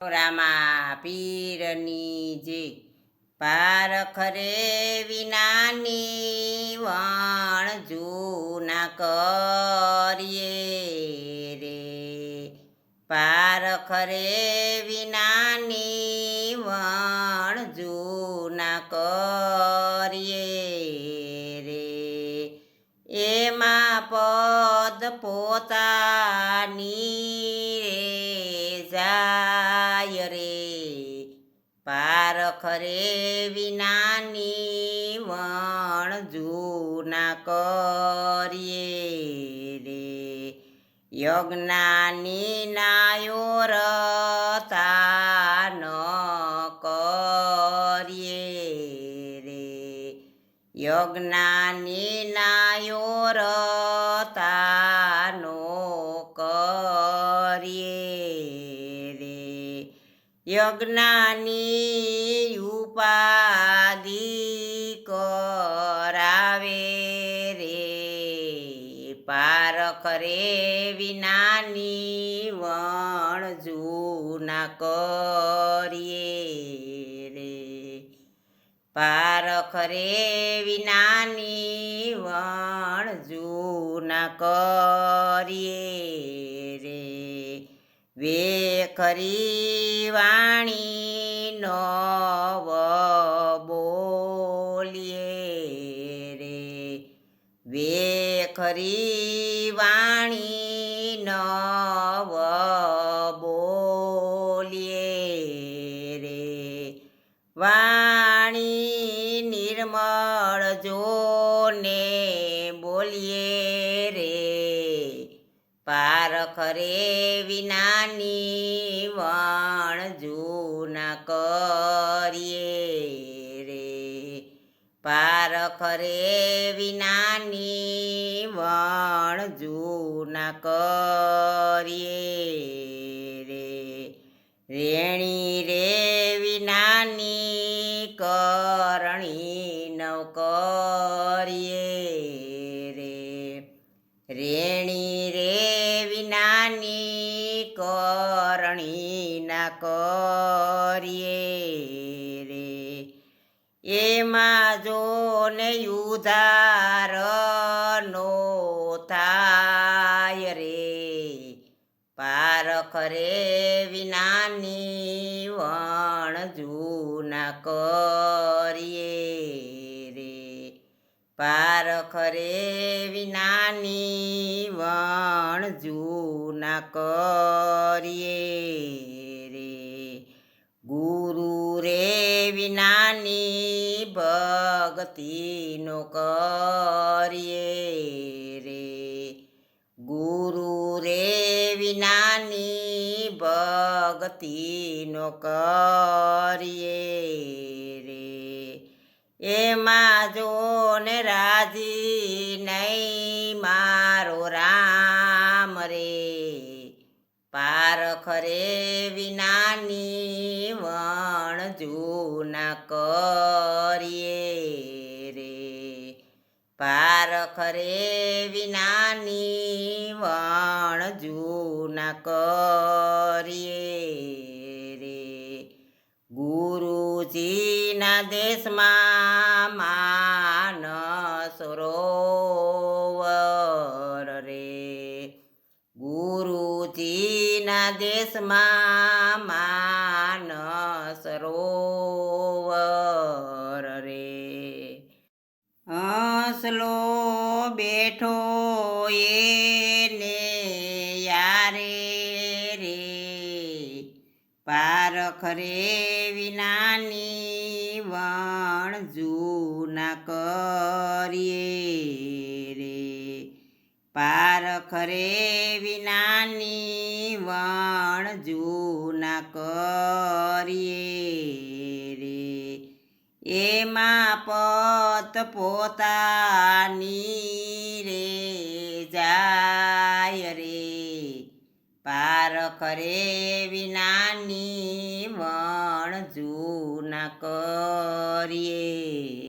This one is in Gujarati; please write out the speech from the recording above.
રામા પીરની જે પારખ રે વિનાની વણ જૂના કરીએ રે પારખ રે વિનાની વણ જૂના કરીએ રે એમાં પદ પોતાની પારખ રે વિનાની વણ જૂના કરીએ રે યજ્ઞાની નાયો રતા ન કરીએ રે યજ્ઞાની નાયો રતા નો કરીએ યજ્ઞાની ઉપાધિ કરાવે રે પારખ રે વિનાની વણ જૂના કરીએ રે પારખ રે વિનાની વણ જૂના કરીએ રે વેખરી વાણી નવ બોલીએ રે વેખરી વાણી નવ બોલીએ રે વાણી નિર્મળ જોને બોલીએ રે પારખ રે વિનાની વણ જૂના કરીએ રે પારખ રે વિનાની વણ જૂના કરીએ રે રેણી રે વિનાની કરણી નવ કરીએ રે રેણી રે વિનાની કરણી ના કરીએ રે એમાં જો ને ઉધાર નો થાય રે પારખ રે વિનાની વણ જૂના કરીએ રે પારખ રે વિનાની વણ જૂના કરીએ રે ગુરુ રે વિનાની ભક્તિનો કરીએ રે ગુરુ રે વિનાની ભક્તિનો કરીએ રે એમાં જો ને રાજી નહીં મારો રામ રે પારખ રે વિનાની વણ જૂના કરીએ રે પારખ રે વિનાની વણ જૂના કરીએ રે ગુરુજીના દેશમાં માનસ સરોવર રે ગુરુજીના દેશમાં માનસ સરોવર રે હંસલો બેઠો એને યારે રે પારખ રે વિનાની વણ જૂના કરીએ રે પારખ રે વિનાની વણ જૂના કરીએ રે એમાં પત પોતાની રે જાય રે પારખ રે વિનાની વણ જૂના કરીએ